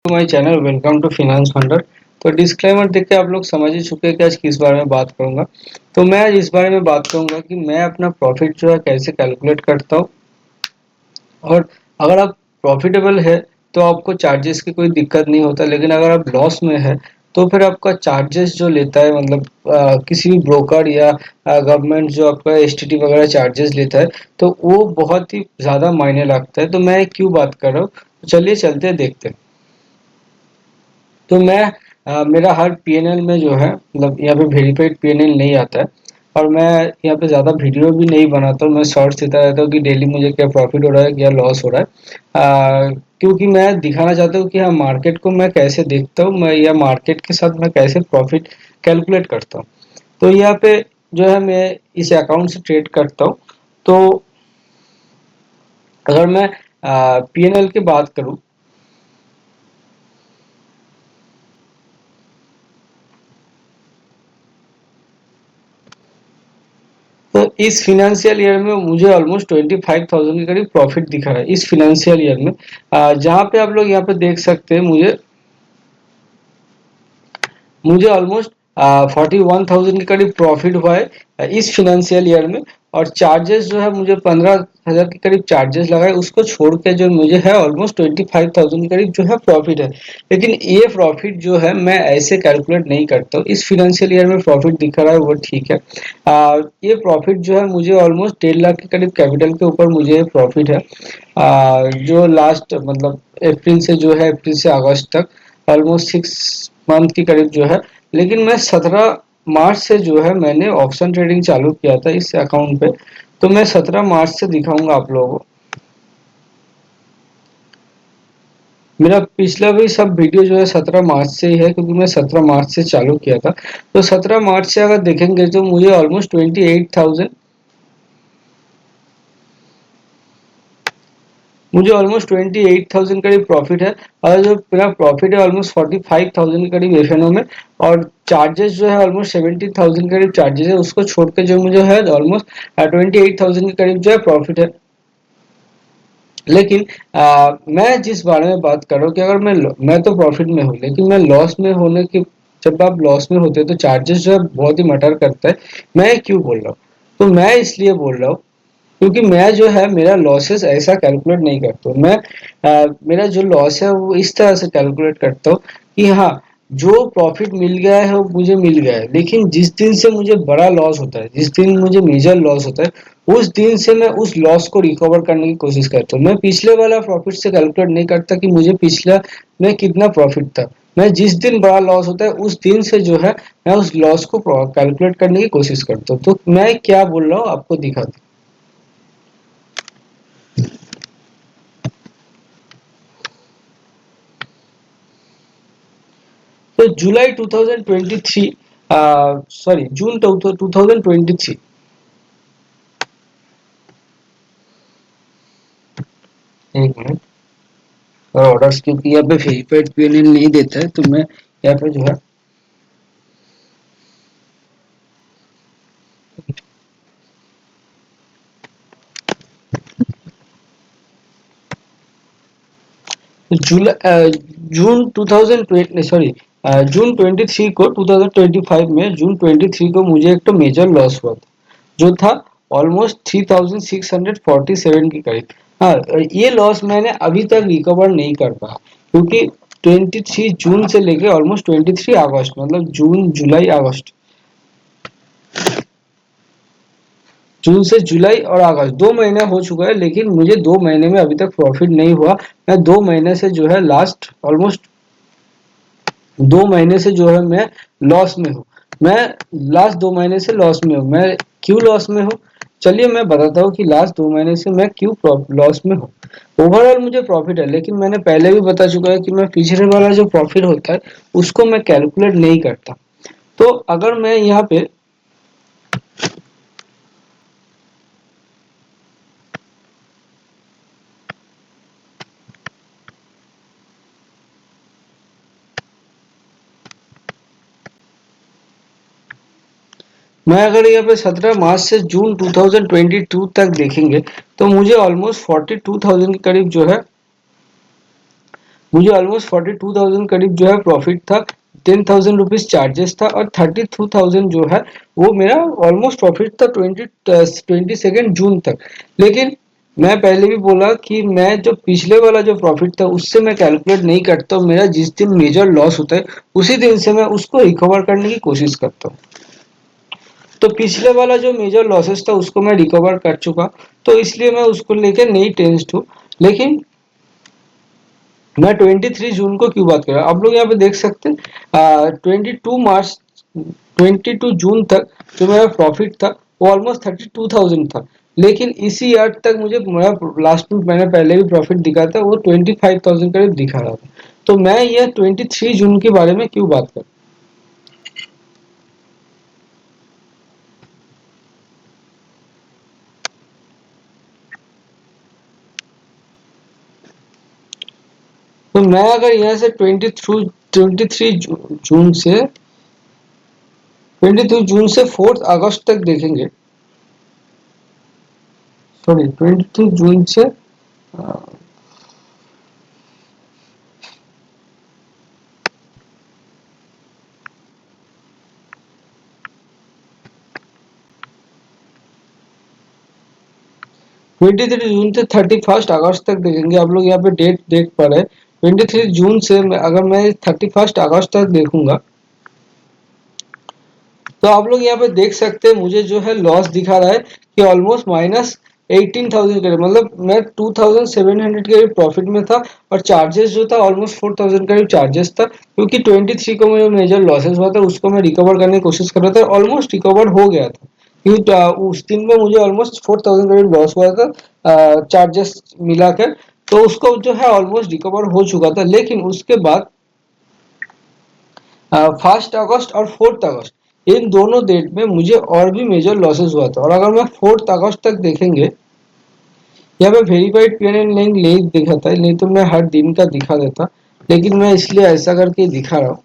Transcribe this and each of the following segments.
My channel welcome to finance funder. तो disclaimer देख के आप लोग समझ ही चुके हैं कि आज किस बारे में बात करूंगा। तो मैं आज इस बारे में बात करूंगा कि मैं अपना प्रॉफिट जो है कैसे कैलकुलेट करता हूँ। और अगर आप प्रॉफिटेबल है तो आपको चार्जेस की कोई दिक्कत नहीं होता, लेकिन अगर आप लॉस में है तो फिर आपका चार्जेस जो लेता है, मतलब किसी भी ब्रोकर या गवर्नमेंट जो आपका एसटीटी वगैरह चार्जेस लेता है, तो वो बहुत ही ज़्यादा मायने लगता है। तो मैं क्यों बात कर रहा हूँ, तो चलिए चलते हैं, देखते हैं। तो मैं मेरा हर पीएनएल में जो है, मतलब यहाँ पे वेरीफाइड पीएनएल नहीं आता है। और मैं यहाँ पे ज़्यादा वीडियो भी नहीं बनाता हूँ, मैं शॉर्ट्स देता रहता हूँ कि डेली मुझे क्या प्रॉफिट हो रहा है, क्या लॉस हो रहा है। क्योंकि मैं दिखाना चाहता हूँ कि हाँ, मार्केट को मैं कैसे देखता हूँ, मैं या मार्केट के साथ मैं कैसे प्रॉफिट कैलकुलेट करता हूँ। तो यहाँ पे जो है मैं इस अकाउंट से ट्रेड करता हूँ। तो अगर मैं पीएनएल की बात करूँ, तो इस फिनेंशियल ईयर में मुझे ऑलमोस्ट 25,000 के करीब प्रॉफिट दिखा है इस फिनेंशियल ईयर में। जहाँ पे आप लोग यहाँ पे देख सकते हैं, मुझे ऑलमोस्ट 41,000 के करीब प्रॉफिट हुआ है इस फिनेंशियल ईयर में। और चार्जेस जो है मुझे 15,000 के करीब चार्जेस लगा है, उसको छोड़ के जो मुझे है ऑलमोस्ट 25,000 के करीब जो है प्रॉफिट है। लेकिन ये प्रॉफिट जो है मैं ऐसे कैलकुलेट नहीं करता हूँ। इस फिनेंशियल ईयर में प्रॉफिट दिख रहा है वो ठीक है। ये प्रॉफिट जो है मुझे ऑलमोस्ट 1.5 लाख के करीब कैपिटल के ऊपर मुझे प्रॉफिट है। जो लास्ट मतलब अप्रैल से अगस्त तक ऑलमोस्ट 6 मंथ के करीब जो है। लेकिन मैं 17 मार्च से जो है मैंने ऑप्शन ट्रेडिंग चालू किया था इस अकाउंट पे। तो मैं 17 मार्च से दिखाऊंगा आप लोगों को। मेरा पिछला भी सब वीडियो जो है 17 मार्च से ही है, क्योंकि मैं 17 मार्च से चालू किया था। तो 17 मार्च से अगर देखेंगे तो मुझे ऑलमोस्ट 28,000 करीब प्रॉफिट है। और जो मेरा प्रॉफिट है ऑलमोस्ट 45,000 के करीब एफएनओ में। और चार्जेस जो है ऑलमोस्ट 17,000 के करीब चार्जेस है, उसको छोड़ के जो मुझे है ऑलमोस्ट 28,000 के करीब जो है प्रॉफिट है। लेकिन मैं जिस बारे में बात कर रहा हूँ कि अगर मैं तो प्रॉफिट में हूँ, लेकिन मैं लॉस में होने की, जब आप लॉस में होते हैं तो चार्जेस जो है बहुत ही मैटर करता है। मैं क्यों बोल रहा हूँ, तो मैं इसलिए बोल रहा हूँ क्योंकि मैं जो है मेरा लॉसेस ऐसा कैलकुलेट नहीं करता हूँ। मैं मेरा जो लॉस है वो इस तरह से कैलकुलेट करता हूँ कि हाँ, जो प्रॉफिट मिल गया है वो मुझे मिल गया है, लेकिन जिस दिन से मुझे बड़ा लॉस होता है, जिस दिन मुझे मेजर लॉस होता है, उस दिन से मैं उस लॉस को रिकवर करने की कोशिश करता हूँ। मैं पिछले वाला प्रॉफिट से कैलकुलेट नहीं करता कि मुझे पिछला में कितना प्रॉफिट था। मैं जिस दिन बड़ा लॉस होता है उस दिन से जो है मैं उस लॉस को कैलकुलेट करने की कोशिश करता हूँ। तो मैं क्या बोल रहा हूँ आपको दिखा। तो जुलाई 2023, सॉरी जून 2023। एक मिनट। और ऑर्डर्स क्योंकि यहाँ पे वेरीफाइड पेमेंट नहीं देता है, तो मैं यहाँ पे जो है जुलाई जून 2020, सॉरी जून 23 को 2025 में जून 23 को मुझे एक तो मेजर लॉस हुआ था, जो था ऑलमोस्ट 3,647 के करीब। हाँ, ये लॉस मैंने अभी तक रिकवर नहीं कर पाया, क्योंकि 23 जून से लेके ऑलमोस्ट 23 अगस्त, मतलब जून जुलाई अगस्त, जून से जुलाई और अगस्त 2 महीने हो चुका है, लेकिन मुझे 2 महीने में अभी तक प्रॉफिट नहीं हुआ। मैं 2 महीने से जो है लास्ट ऑलमोस्ट 2 महीने से जो है मैं लॉस में हूँ। मैं लास्ट 2 महीने से लॉस में हूँ। मैं क्यों लॉस में हूँ, चलिए मैं बताता हूँ कि लास्ट 2 महीने से मैं क्यों लॉस में हूँ। ओवरऑल मुझे प्रॉफिट है, लेकिन मैंने पहले भी बता चुका है कि मैं पिछले वाला जो प्रॉफिट होता है उसको मैं कैलकुलेट नहीं करता। तो अगर मैं यहाँ पे, मैं अगर यहाँ पे 17 मार्च से जून 2022 तक देखेंगे, तो मुझे ऑलमोस्ट 42,000 के करीब जो है मुझे ऑलमोस्ट 42,000 करीब जो है प्रॉफिट था, 10,000 रुपीज चार्जेस था और 32,000 जो है वो मेरा ऑलमोस्ट प्रॉफिट था 22 जून तक। लेकिन मैं पहले भी बोला कि मैं जो पिछले वाला जो प्रॉफिट था उससे मैं कैलकुलेट नहीं करता हूँ। मेरा जिस दिन मेजर लॉस होता है उसी दिन से मैं उसको रिकवर करने की कोशिश करता हूँ। तो पिछले वाला जो मेजर लॉसेस था उसको मैं रिकवर कर चुका, तो इसलिए मैं उसको लेकर नहीं टेंस्ड हूँ। लेकिन मैं 23 जून को क्यों बात कर रहा हूँ, आप लोग यहाँ पे देख सकते हैं 22 मार्च 22 जून तक जो मेरा प्रॉफिट था वो ऑलमोस्ट 32,000 था। लेकिन इसी ईयर तक मुझे मेरा लास्ट में मैंने पहले भी प्रॉफिट दिखा था वो 25,000 करीब दिखा रहा था। तो मैं ये 23 जून के बारे में क्यों बात कर, तो मैं अगर यहाँ से 23 जून से 4 अगस्त तक देखेंगे, सॉरी 23 जून से 23 जून से 31 अगस्त तक देखेंगे। आप लोग यहाँ पे डेट देख पा रहे हैं 23 जून से अगर मैं 31 अगस्त तक देखूंगा तो आप लोग यहाँ पे देख सकते हैं मुझे जो है लॉस दिखा रहा है कि ऑलमोस्ट -18,000 करीब, मतलब मैं 2,700 के प्रॉफिट में था और चार्जेस जो था ऑलमोस्ट 4,000 करीब चार्जेस था, क्योंकि 23 को मुझे मेजर लॉसेस हुआ था उसको मैं रिकवर करने की कोशिश कर रहा था, ऑलमोस्ट रिकवर हो गया था क्योंकि उस दिन में मुझे ऑलमोस्ट 4,000 करीब लॉस हुआ था चार्जेस मिलाकर, तो उसको जो है ऑलमोस्ट रिकवर हो चुका था। लेकिन उसके बाद 1 अगस्त और 4 अगस्त इन दोनों डेट में मुझे और भी मेजर लॉसेस हुआ था। और अगर मैं 4 अगस्त तक देखेंगे, यहाँ पे वेरीफाइड पीएनएन लिंक नहीं दिखाता है, नहीं तो मैं हर दिन का दिखा देता, लेकिन मैं इसलिए ऐसा करके दिखा रहा हूँ।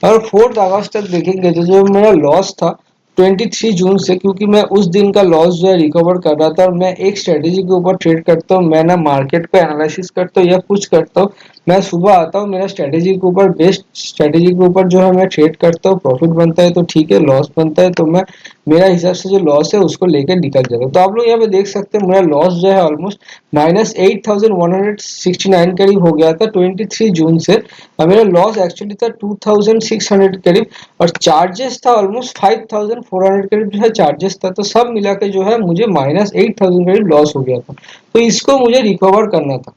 और 4 अगस्त तक देखेंगे तो जो मेरा लॉस था 23 जून से, क्योंकि मैं उस दिन का लॉस जो है रिकवर कर रहा था और मैं एक स्ट्रेटेजी के ऊपर ट्रेड करता हूँ, मैं ना मार्केट पे एनालिसिस करता हूँ या कुछ करता हूँ। मैं सुबह आता हूँ, मेरा स्ट्रेटेजी के ऊपर बेस्ट स्ट्रेटेजी के ऊपर जो है मैं ट्रेड करता हूँ, प्रॉफिट बनता है तो ठीक है, लॉस बनता है तो मैं मेरा हिसाब से जो लॉस है उसको लेकर निकल जाता हूँ। तो आप लोग यहाँ पे देख सकते हैं मेरा लॉस जो है ऑलमोस्ट -8,169 करीब हो गया था 23 जून से, और मेरा लॉस एक्चुअली था 2,600 करीब, और चार्जेस था ऑलमोस्ट 5,400 करीब जो है चार्जेस था, तो सब मिला के जो है मुझे -8,000 करीब लॉस हो गया था। तो इसको मुझे रिकवर करना था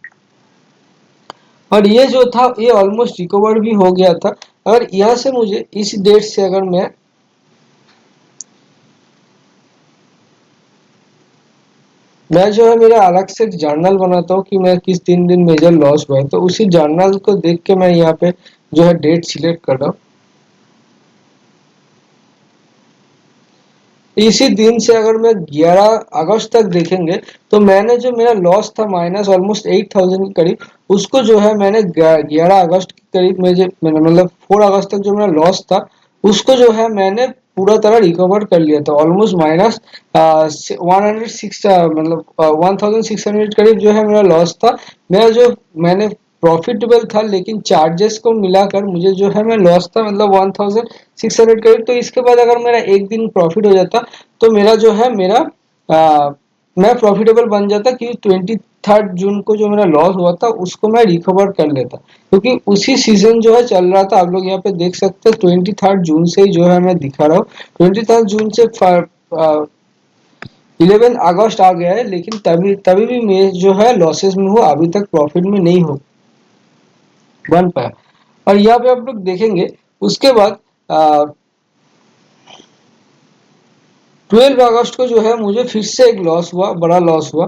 और ये जो था ये ऑलमोस्ट रिकवर भी हो गया था। अगर यहाँ से मुझे इस डेट से अगर मैं जो है मेरा अलग से एक जर्नल बनाता हूँ कि मैं किस दिन दिन मेजर लॉस हुआ है, तो उसी जर्नल को देख के मैं यहाँ पे जो है डेट सिलेक्ट कर रहा हूँ। इसी दिन से अगर मैं 11 अगस्त तक देखेंगे तो मैंने जो मेरा लॉस था माइनस ऑलमोस्ट 8,000 के करीब, उसको जो है मैंने 11 अगस्त के करीब में जो मतलब 4 अगस्त तक जो मेरा लॉस था उसको जो है मैंने पूरा तरह रिकवर कर लिया था, ऑलमोस्ट -106 मतलब 1,600 करीब जो है मेरा लॉस था। मेरा जो मैंने प्रॉफिटेबल था लेकिन चार्जेस को मिलाकर मुझे जो है मैं लॉस था मतलब 1,600 करीब। तो इसके बाद अगर मेरा एक दिन प्रॉफिट हो जाता तो मेरा जो है मैं प्रॉफिटेबल बन जाता, क्योंकि 23 जून को जो मेरा लॉस हुआ था उसको मैं रिकवर कर लेता, क्योंकि उसी सीजन जो है चल रहा था। आप लोग यहाँ पे देख सकते हैं 23 जून से ही जो है मैं दिखा रहा हूँ, 23 जून से 11 अगस्त आ गया है, लेकिन तभी तभी भी मैं जो है लॉसेस में हूँ, अभी तक प्रॉफिट में नहीं हो बन पाया। और यहाँ पे आप लोग देखेंगे उसके बाद 12 अगस्त को जो है मुझे फिर से एक लॉस हुआ, बड़ा लॉस हुआ।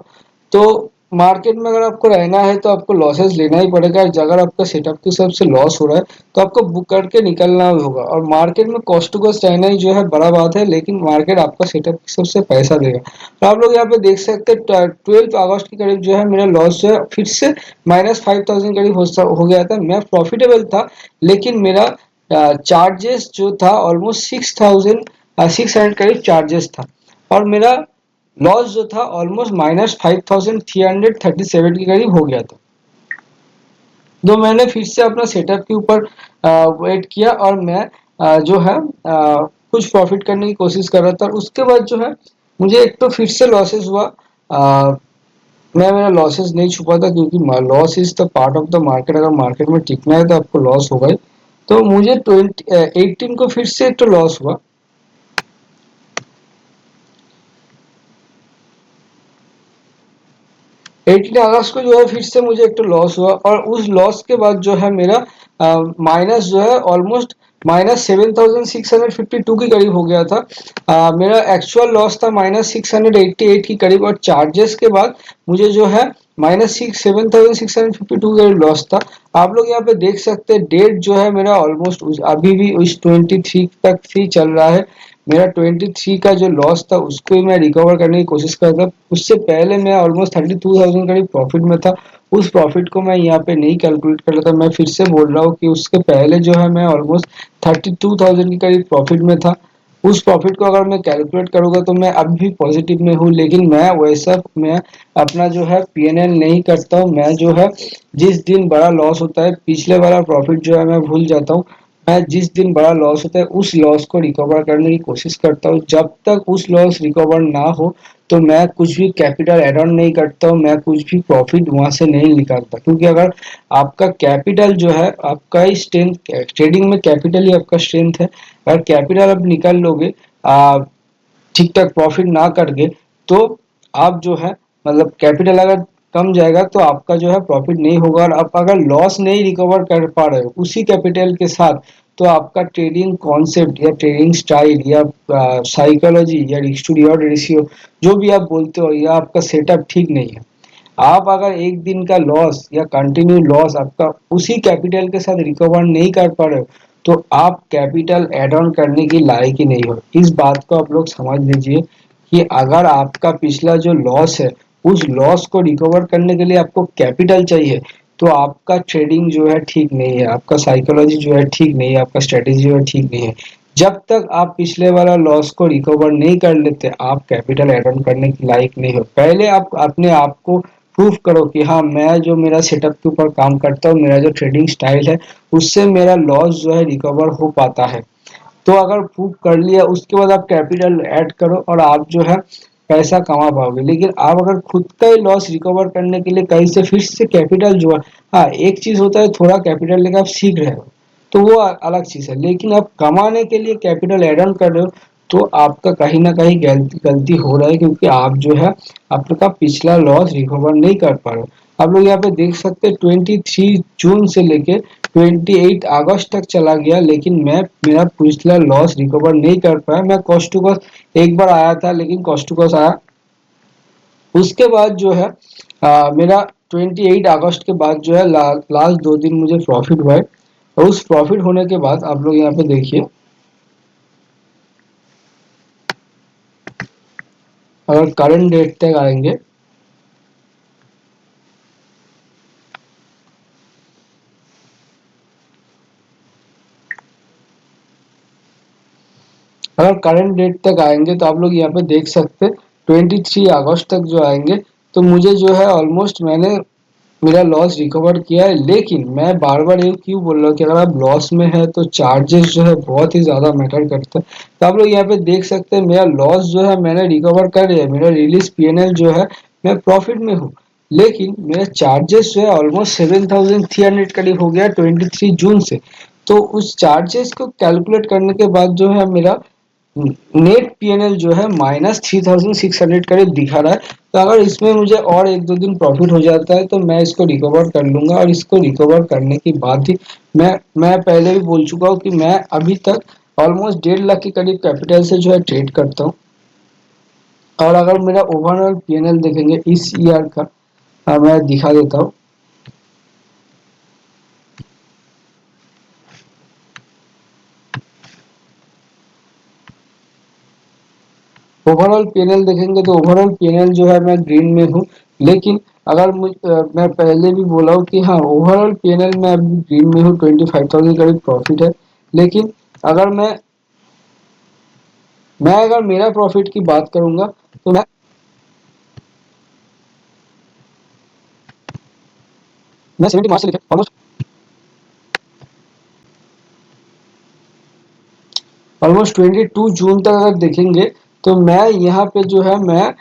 तो मार्केट में अगर आपको रहना है तो आपको लॉसेस लेना ही पड़ेगा, अगर आपका सेटअप के हिसाब से लॉस हो रहा है तो आपको बुक करके निकलना होगा। और मार्केट में कॉस्ट टू कॉस्ट रहना ही जो है बड़ा बात है, लेकिन मार्केट आपका सेटअप के हिसाब से पैसा देगा। तो आप लोग यहाँ पे देख सकते हैं 12 अगस्त के करीब जो है मेरा लॉस जो है फिर से -5,000 करीब हो गया था। मैं प्रॉफिटेबल था लेकिन मेरा चार्जेस जो था ऑलमोस्ट 6,600 करीब चार्जेस था, और मेरा लॉस जो था ऑलमोस्ट -5337 के करीब हो गया था। तो मैंने फिर से अपना सेटअप के ऊपर वेट किया और मैं जो है कुछ प्रॉफिट करने की कोशिश कर रहा था। और उसके बाद जो है मुझे एक तो फिर से लॉसेस हुआ। अ, मैं मेरा लॉसेस नहीं छुपा था, क्योंकि loss is the part of the market. अगर मार्केट में टिकना है तो आपको लॉस होगा ही। तो मुझे 18 को फिर से तो लॉस हुआ। 18 अगस्त को जो है फिर से मुझे एक तो लॉस हुआ, और उस लॉस के बाद जो है मेरा माइनस जो है ऑलमोस्ट -7652 के करीब हो गया था। मेरा एक्चुअल लॉस था -688 के करीब, और चार्जेस के बाद मुझे जो है -7652 का लॉस था। आप लोग यहाँ पे देख सकते हैं डेट जो है मेरा ऑलमोस्ट अभी भी उस 23 तक ही चल रहा है। मेरा 23 का जो लॉस था उसको ही मैं रिकवर करने की कोशिश कर रहा था। उससे पहले मैं ऑलमोस्ट 32,000 करीब प्रॉफिट में था। उस प्रॉफिट को मैं यहाँ पे नहीं कैलकुलेट कर रहा था। मैं फिर से बोल रहा हूँ कि उसके पहले जो है मैं ऑलमोस्ट 32,000 के करीब प्रॉफिट में था। उस प्रॉफिट को अगर मैं कैलकुलेट करूंगा तो मैं अब भी पॉजिटिव में हूँ, लेकिन मैं अपना जो है पीएनएल नहीं करता हूँ। मैं जो है जिस दिन बड़ा लॉस होता है, पिछले वाला प्रॉफिट जो है मैं भूल जाता हूँ। मैं जिस दिन बड़ा लॉस होता है उस लॉस को रिकवर करने की कोशिश करता हूँ। जब तक उस लॉस रिकवर ना हो तो मैं कुछ भी कैपिटल एड ऑन नहीं करता हूँ, मैं कुछ भी प्रॉफिट वहां से नहीं निकालता। क्योंकि अगर आपका कैपिटल जो है आपका ही स्ट्रेंथ, ट्रेडिंग में कैपिटल ही आपका स्ट्रेंथ है। अगर कैपिटल आप निकाल लोगे ठीक ठाक प्रॉफिट ना करके, तो आप जो है मतलब कैपिटल अगर कम जाएगा तो आपका जो है प्रॉफिट नहीं होगा। और आप अगर लॉस नहीं रिकवर कर पा रहे हो उसी कैपिटल के साथ, तो आपका ट्रेडिंग कॉन्सेप्ट या ट्रेडिंग स्टाइल या साइकोलॉजी या रिस्क टू रिवॉर्ड रेशियो जो भी आप बोलते हो, या आपका सेटअप ठीक नहीं है। आप अगर एक दिन का लॉस या कंटिन्यू लॉस आपका उसी कैपिटल के साथ रिकवर नहीं कर पा रहे हो, तो आप कैपिटल एड ऑन करने की लायक ही नहीं हो। इस बात को आप लोग समझ लीजिए कि अगर आपका पिछला जो लॉस है उस लॉस को रिकवर करने के लिए आपको कैपिटल चाहिए, तो आपका ट्रेडिंग जो है ठीक नहीं है, आपका साइकोलॉजी जो है ठीक नहीं है, आपका स्ट्रेटेजी जो है ठीक नहीं है। जब तक आप पिछले वाला लॉस को रिकवर नहीं कर लेते आप कैपिटल एड ऑन करने के लायक नहीं हो। पहले आप अपने आप को प्रूफ करो कि हाँ मैं जो मेरा सेटअप के ऊपर काम करता हूँ, मेरा जो ट्रेडिंग स्टाइल है उससे मेरा लॉस जो है रिकवर हो पाता है। तो अगर प्रूफ कर लिया उसके बाद आप कैपिटल ऐड करो और आप जो है पैसा कमा पाओगे। लेकिन आप अगर खुद का ही लॉस रिकवर करने के लिए कहीं से फिर से कैपिटल जो है, हाँ एक चीज होता है थोड़ा कैपिटल लेकर आप सीख रहे हो तो वो अलग चीज है, लेकिन आप कमाने के लिए कैपिटल एड ऑन कर रहे हो तो आपका कहीं ना कहीं गलती गलती हो रहा है, क्योंकि आप जो है आपका पिछला लॉस रिकवर नहीं कर पा रहे हो। आप लोग यहाँ पे देख सकते हैं 23 जून से लेके 28 अगस्त तक चला गया, लेकिन मैं मेरा पिछला लॉस रिकवर नहीं कर पाया। मैं कॉस्ट टू कॉस्ट एक बार आया था, लेकिन कॉस्ट टू कॉस्ट आया। उसके बाद जो है मेरा 28 अगस्त के बाद जो है लास्ट 2 दिन मुझे प्रॉफिट हुआ है। और उस प्रॉफिट होने के बाद आप लोग यहाँ पे देखिए, अगर करंट डेट तक आएंगे, अगर करंट डेट तक आएंगे तो आप लोग यहाँ पे देख सकते 23 अगस्त तक जो आएंगे, तो मुझे जो है ऑलमोस्ट मैंने मेरा लॉस रिकवर किया है। लेकिन मैं बार बार ये क्यों बोल रहा हूँ कि अगर आप लॉस में है तो चार्जेस जो है बहुत ही ज्यादा मैटर करते हैं। तो आप लोग यहाँ पे देख सकते हैं मेरा लॉस जो है मैंने रिकवर कर लिया, मेरा रिलीज पीएनएल जो है मैं प्रॉफिट में हूँ। लेकिन मेरा चार्जेस जो है ऑलमोस्ट 7,300 करीब हो गया 23 जून से। तो उस चार्जेस को कैलकुलेट करने के बाद जो है मेरा नेट पीएनएल जो है -3,600 करीब दिखा रहा है। तो अगर इसमें मुझे और एक दो दिन प्रॉफिट हो जाता है तो मैं इसको रिकवर कर लूंगा। और इसको रिकवर करने के बाद ही मैं पहले भी बोल चुका हूँ कि मैं अभी तक ऑलमोस्ट 1.5 लाख के करीब कैपिटल से जो है ट्रेड करता हूँ। और अगर मेरा ओवरऑल पीएनएल देखेंगे इस ईयर का, मैं दिखा देता हूँ। ओवरऑल पीएनएल देखेंगे तो ओवरऑल पीएनएल जो है मैं ग्रीन में हूँ। लेकिन अगर मैं पहले भी बोला हूँ कि हाँ ओवरऑल पीएनएल में अभी ग्रीन में हूँ, 25,000 करीब प्रॉफिट है। लेकिन अगर मैं अगर मेरा प्रॉफिट की बात करूंगा तो मैं मैं 17 मार्च से लेकर ऑलमोस्ट 22 जून तक अगर देखेंगे तो मैं यहाँ पे जो है मैं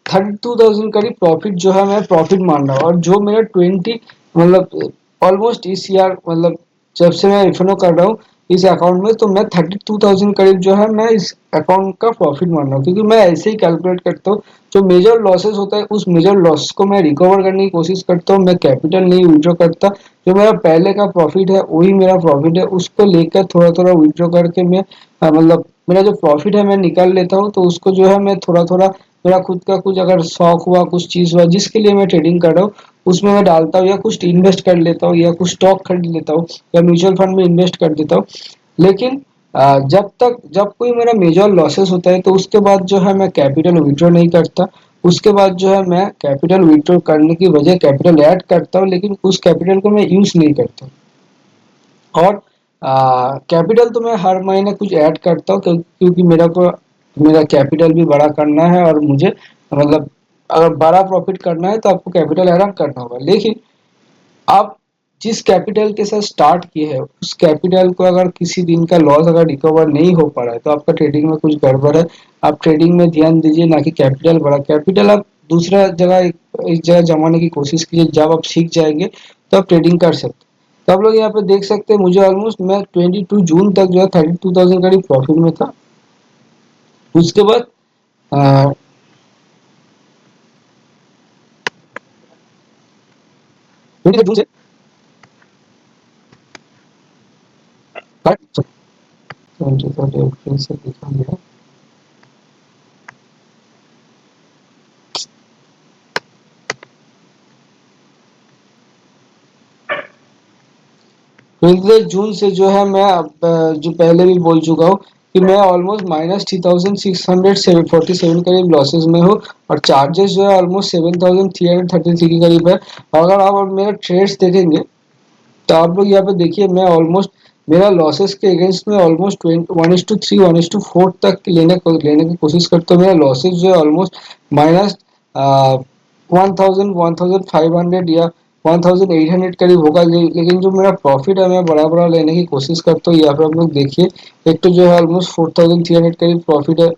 32,000 करीब प्रॉफिट जो है मैं प्रॉफिट मान रहा हूँ। और जो मेरा 20 मतलब ऑलमोस्ट इस ईयर मतलब जब से मैं एफ कर रहा हूँ इस अकाउंट में, तो मैं 32,000 करीब जो है मैं इस अकाउंट का प्रॉफिट मान रहा हूँ, क्योंकि मैं ऐसे ही कैलकुलेट करता हूँ। जो मेजर लॉसेस होता है उस मेजर लॉस को मैं रिकवर करने की कोशिश करता हूँ। मैं कैपिटल नहीं विड्रॉ करता, जो मेरा पहले का प्रॉफिट है वही मेरा प्रॉफिट है, उसको लेकर थोड़ा थोड़ा विड्रॉ करके मैं मतलब मेरा जो प्रॉफिट है मैं निकाल लेता हूँ। तो उसको जो है मैं थोड़ा थोड़ा मेरा खुद का कुछ अगर शौक हुआ कुछ चीज हुआ जिसके लिए मैं ट्रेडिंग कर रहा हूँ उसमें मैं डालता हूँ, या कुछ इन्वेस्ट कर लेता हूँ, या कुछ स्टॉक खरीद लेता हूँ, या म्यूचुअल फंड में इन्वेस्ट कर देता हूँ। लेकिन जब कोई मेरा मेजर लॉसेस होता है तो उसके बाद जो है मैं कैपिटल विड्रॉ नहीं करता। उसके बाद जो है मैं कैपिटल विड्रॉ करने की वजह कैपिटल ऐड करता हूँ, लेकिन उस कैपिटल को मैं यूज नहीं करता। और कैपिटल तो मैं हर महीने कुछ ऐड करता हूँ, क्योंकि मेरा कैपिटल भी बड़ा करना है, और मुझे मतलब अगर बड़ा प्रॉफिट करना है तो आपको कैपिटल ऐड करना होगा। लेकिन आप जिस कैपिटल के साथ स्टार्ट किए हैं उस कैपिटल को अगर किसी दिन का लॉस अगर रिकवर नहीं हो पा रहा है तो आपका ट्रेडिंग में कुछ गड़बड़ है। आप ट्रेडिंग में ध्यान दीजिए, ना कि कैपिटल बड़ा। कैपिटल आप दूसरा जगह एक जगह जमाने की कोशिश कीजिए, जब आप सीख जाएंगे तो आप ट्रेडिंग कर सकते हैं। तो आप लोग यहाँ पे देख सकते हैं मुझे ऑलमोस्ट मैं 22 जून तक जो है 32,000 करीब प्रॉफिट में था। उसके बाद 22 जून से 20 अप्रैल से दिखा गया। ट्वेंटी जून से जो है मैं जो पहले भी बोल चुका हूँ कि मैं ऑलमोस्ट -3,647 करीब लॉसेस में हूँ। और चार्जेस जो है ऑलमोस्ट 7,333 के करीब है। और अगर आप अब मेरा ट्रेड्स देखेंगे तो आप लोग यहाँ पे देखिए मैं ऑलमोस्ट मेरा लॉसेस के अगेंस्ट में ऑलमोस्ट 1:3 1:4 तक लेने की कोशिश करता हूँ। मेरा लॉसेस जो है ऑलमोस्ट माइनस 1,500 या 1,800 करीब होगा। लेकिन जो मेरा प्रॉफिट है मैं बड़ा बड़ा लेने की कोशिश करता हूँ। यहाँ पे आप लोग देखिए एक तो जो है ऑलमोस्ट 4,300 करीब प्रॉफिट है।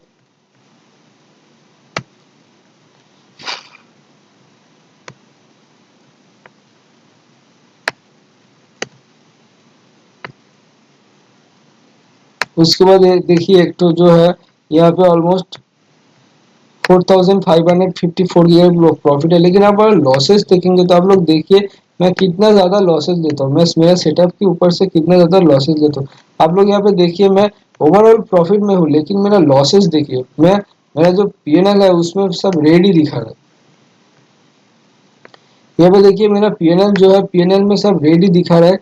उसके बाद देखिए एक तो जो है यहाँ पे ऑलमोस्ट 4,554 ये प्रॉफिट है। लेकिन आप अगर लॉसेस देखेंगे तो आप लोग देखिए मैं कितना ज्यादा लॉसेस लेता हूँ। मैं मेरा सेटअप के ऊपर से कितना ज्यादा लॉसेस लेता हूँ। आप लोग यहाँ पे देखिए मैं ओवरऑल प्रॉफिट में हूँ, लेकिन मेरा लॉसेस देखिए मैं मेरा जो पीएनएल है उसमें सब रेड ही दिखा रहा है। यहाँ पे देखिए मेरा पीएनएल जो है पीएनएल में सब रेड ही दिखा रहा है।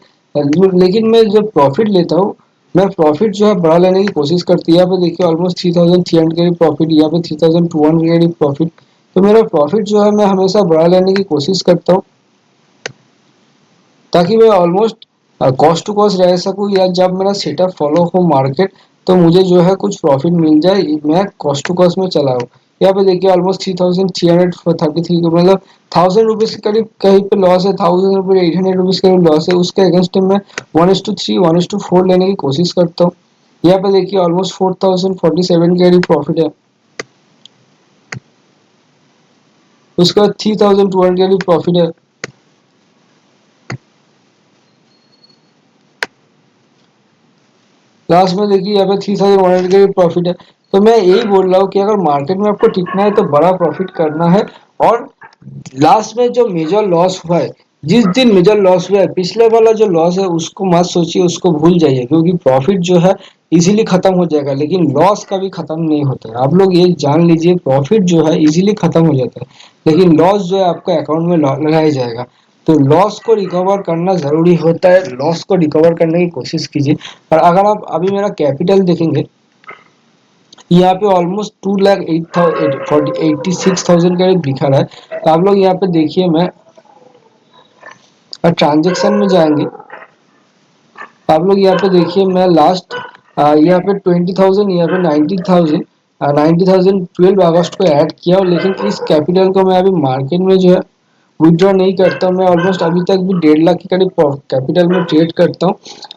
लेकिन मैं जब प्रॉफिट लेता हूँ मैं प्रॉफिट जो है बढ़ा लेने की कोशिश करती है। यहाँ पे देखिए ऑलमोस्ट 3,300 का प्रॉफिट, यहाँ पे 3,200 का प्रॉफिट। तो मेरा प्रॉफिट जो है मैं हमेशा बढ़ा लेने की कोशिश करता हूँ, ताकि मैं ऑलमोस्ट कॉस्ट टू कॉस्ट रह सकूँ, या जब मेरा सेटअप फॉलो हो मार्केट तो मुझे जो है कुछ प्रॉफिट मिल जाए, मैं कॉस्ट टू कॉस्ट में चला हूँ। यहाँ पे देखिए ऑलमोस्ट 3,333 को मतलब 1,000 रुपीज के करीब कहीं पे लॉस है, 1,000 रुपये 800 रुपीज करीब लॉस है। उसके अगेंस्ट में 1:3 1:4 लेने की कोशिश करता हूँ। यहाँ पे देखिए ऑलमोस्ट 4,047 के करीब प्रॉफिट है। उसके बाद 3,200 के करीब प्रॉफिट है। लास्ट में देखिए यहाँ पे 3,100 का भी प्रॉफिट है। तो मैं यही बोल रहा हूँ कि अगर मार्केट में आपको टिकना है तो बड़ा प्रॉफिट करना है। और लास्ट में जो मेजर लॉस हुआ है, जिस दिन मेजर लॉस हुआ है पिछले वाला जो लॉस है उसको मत सोचिए, उसको भूल जाइए, क्योंकि प्रॉफिट जो है इजीली खत्म हो जाएगा, लेकिन लॉस कभी खत्म नहीं होता है। आप लोग ये जान लीजिए प्रॉफिट जो है इजीली खत्म हो जाता है, लेकिन लॉस जो है आपका अकाउंट में लगाया जाएगा। तो लॉस को रिकवर करना जरूरी होता है, लॉस को रिकवर करने की कोशिश कीजिए। और अगर आप अभी मेरा कैपिटल देखेंगे यहाँ पे ऑलमोस्ट 2,86,000 का एक दिखा रहा है। तो आप लोग यहाँ पे देखिए मैं और ट्रांजेक्शन में जाएंगे, आप लोग यहाँ पे देखिए मैं लास्ट यहाँ पे 20,000 यहाँ पे 90,000 90,000 12 अगस्त को ऐड किया। लेकिन इस कैपिटल को मैं अभी मार्केट में जो है विथड्रॉ नहीं करता हूँ। मैं ऑलमोस्ट अभी तक भी 1.5 लाख के करीब कैपिटल में ट्रेड करता हूँ।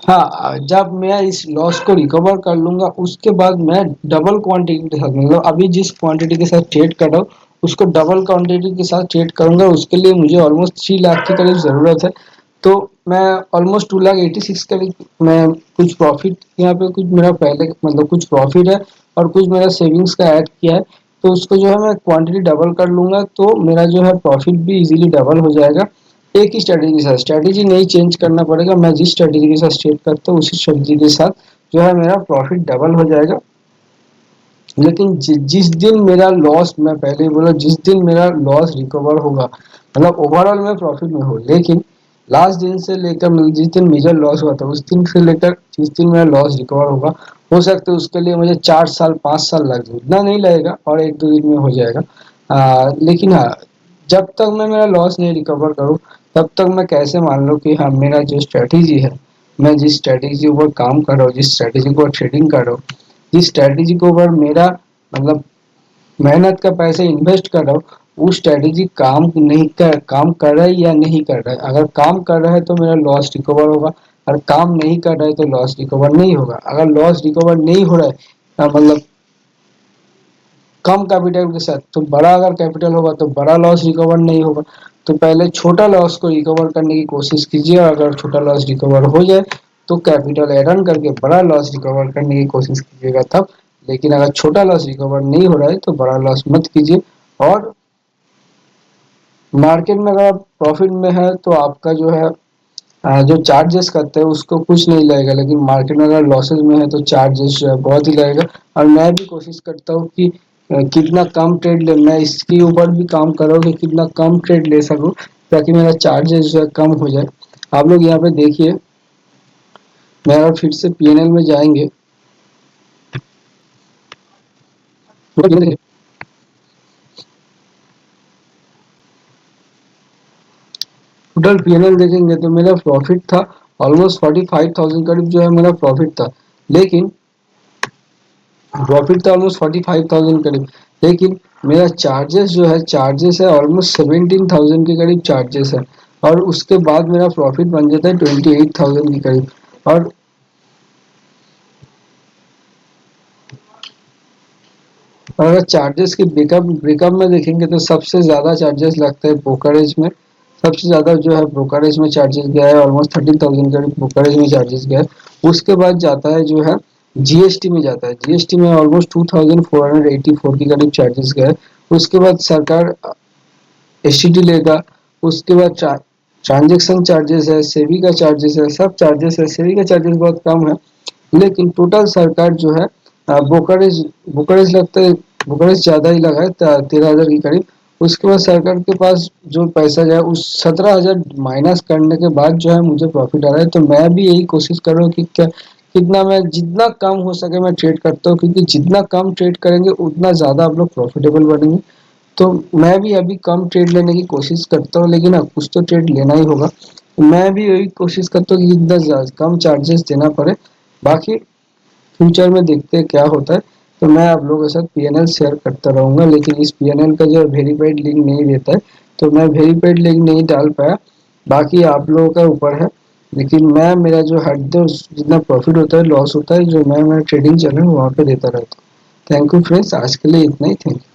हाँ, जब मैं इस लॉस को रिकवर कर लूंगा उसके बाद मैं डबल क्वांटिटी के साथ, मतलब अभी जिस क्वांटिटी के साथ ट्रेड कर रहा हूँ उसको डबल क्वांटिटी के साथ ट्रेड करूंगा। उसके लिए मुझे ऑलमोस्ट 3 लाख के करीब ज़रूरत है। तो मैं ऑलमोस्ट 2,86,000 का मैं कुछ प्रॉफिट यहाँ पे, कुछ मेरा पहले मतलब कुछ प्रॉफिट है और कुछ मेरा सेविंग्स का ऐड किया है। तो उसको जो है मैं क्वांटिटी डबल कर लूंगा तो मेरा जो है प्रॉफिट भी इजीली डबल हो जाएगा। एक ही स्ट्रेटेजी के साथ, स्ट्रेटेजी नहीं चेंज करना पड़ेगा। मैं जिस स्ट्रेटेजी के साथ ट्रेड करता हूँ उसी स्ट्रेटेजी के साथ जो है मेरा प्रॉफिट डबल हो जाएगा। लेकिन जिस दिन मेरा लॉस, मैं पहले ही बोला, जिस दिन मेरा लॉस रिकवर होगा, मतलब ओवरऑल मैं प्रॉफिट में हूँ, लेकिन लास्ट दिन से लेकर मतलब जिस दिन मेजर लॉस हुआ था उस दिन से लेकर जिस दिन मेरा लॉस रिकवर होगा, हो सकता है उसके लिए मुझे 4 साल 5 साल लग जाए। इतना नहीं लगेगा और 1-2 दिन में हो जाएगा। लेकिन हाँ, जब तक मैं मेरा लॉस नहीं रिकवर करूँ तब तक मैं कैसे मान लूँ कि हाँ मेरा जो स्ट्रेटेजी है, मैं जिस स्ट्रेटेजी के ऊपर काम कर रहा हूँ, जिस स्ट्रेटेजी के ऊपर ट्रेडिंग कर रहा हूँ, जिस स्ट्रेटेजी के ऊपर मेरा मतलब मेहनत का पैसा इन्वेस्ट कर रहा हूँ, वो स्ट्रेटेजी काम कर रहा है या नहीं कर रहा है। अगर काम कर रहा है तो मेरा लॉस रिकवर होगा, और काम नहीं कर रहा है तो लॉस रिकवर नहीं होगा। अगर लॉस रिकवर नहीं हो रहा है मतलब कम कैपिटल के साथ, तो बड़ा अगर कैपिटल होगा तो बड़ा लॉस रिकवर नहीं होगा। तो पहले छोटा लॉस को रिकवर करने की कोशिश कीजिए। अगर छोटा लॉस रिकवर हो जाए तो कैपिटल ऐड ऑन करके बड़ा लॉस रिकवर करने की कोशिश कीजिएगा तब। लेकिन अगर छोटा लॉस रिकवर नहीं हो रहा है तो बड़ा लॉस मत कीजिए। और मार्केट में अगर आप प्रॉफिट में है तो आपका जो है जो चार्जेस करते हैं उसको कुछ नहीं लगेगा, लेकिन मार्केट में अगर लॉसेस में है तो चार्जेस जो है बहुत ही लगेगा। और मैं भी कोशिश करता हूँ कि कितना कम ट्रेड ले, मैं इसके ऊपर भी काम कर रहा हूँ कि कितना कम ट्रेड ले सकूँ ताकि मेरा चार्जेस जो है कम हो जाए। आप लोग यहाँ पे देखिए, मैं अगर फिर से पीएनएल में जाएंगे टोटल पीएनएल देखेंगे तो मेरा प्रॉफिट था ऑलमोस्ट 45,000 करीब जो है मेरा प्रॉफिट था। लेकिन प्रॉफिट था ऑलमोस्ट 45,000 करीब, लेकिन मेरा चार्जेस जो है, चार्जेस है ऑलमोस्ट 17,000 के करीब चार्जेस है। और उसके बाद मेरा प्रॉफिट बन जाता है 28,000 के करीब। और अगर चार्जेस की ब्रेकअप ब्रेकअप में देखेंगे तो सबसे ज़्यादा चार्जेस लगता है ब्रोकरेज में। सबसे ज़्यादा जो है ब्रोकरेज में चार्जेस गया है, ऑलमोस्ट 13,000 करीब ब्रोकरेज में चार्जेस गया है। उसके बाद जाता है जो है जीएसटी में जाता है। जीएसटी में ऑलमोस्ट 2,484 के करीब चार्जेस गया है। उसके बाद सरकार एसटीटी लेगा। उसके बाद ट्रांजेक्शन चार्जेस है, सेवी का चार्जेस है, सब चार्जेस है। सेवी का चार्जेस बहुत कम है, लेकिन टोटल सरकार जो है ब्रोकरेज ब्रोकरेज लगता है, ब्रोकरेज ज़्यादा ही लगा है 13,000 के करीब। उसके बाद सरकार के पास जो पैसा जाए उस 17,000 माइनस करने के बाद जो है मुझे प्रॉफिट आ रहा है। तो मैं भी यही कोशिश कर रहा हूँ कि क्या कितना मैं जितना कम हो सके मैं ट्रेड करता हूँ, क्योंकि जितना कम ट्रेड करेंगे उतना ज़्यादा आप लोग प्रॉफिटेबल बनेंगे। तो मैं भी अभी कम ट्रेड लेने की कोशिश करता हूँ, लेकिन अब कुछ तो ट्रेड लेना ही होगा। मैं भी यही कोशिश करता हूँ कि जितना कम चार्जेस देना पड़े। बाकी फ्यूचर में देखते हैं क्या होता है। तो मैं आप लोगों के साथ पीएनएल शेयर करता रहूँगा, लेकिन इस पीएनएल का जो है वेरीफाइड लिंक नहीं देता है, तो मैं वेरीफाइड लिंक नहीं डाल पाया। बाकी आप लोगों का ऊपर है। लेकिन मैं मेरा जो हर दिन जितना प्रॉफिट होता है लॉस होता है जो मैं मेरा ट्रेडिंग चैनल वहाँ पे देता रहता हूँ। थैंक यू फ्रेंड्स, आज के लिए इतना ही। Thank you.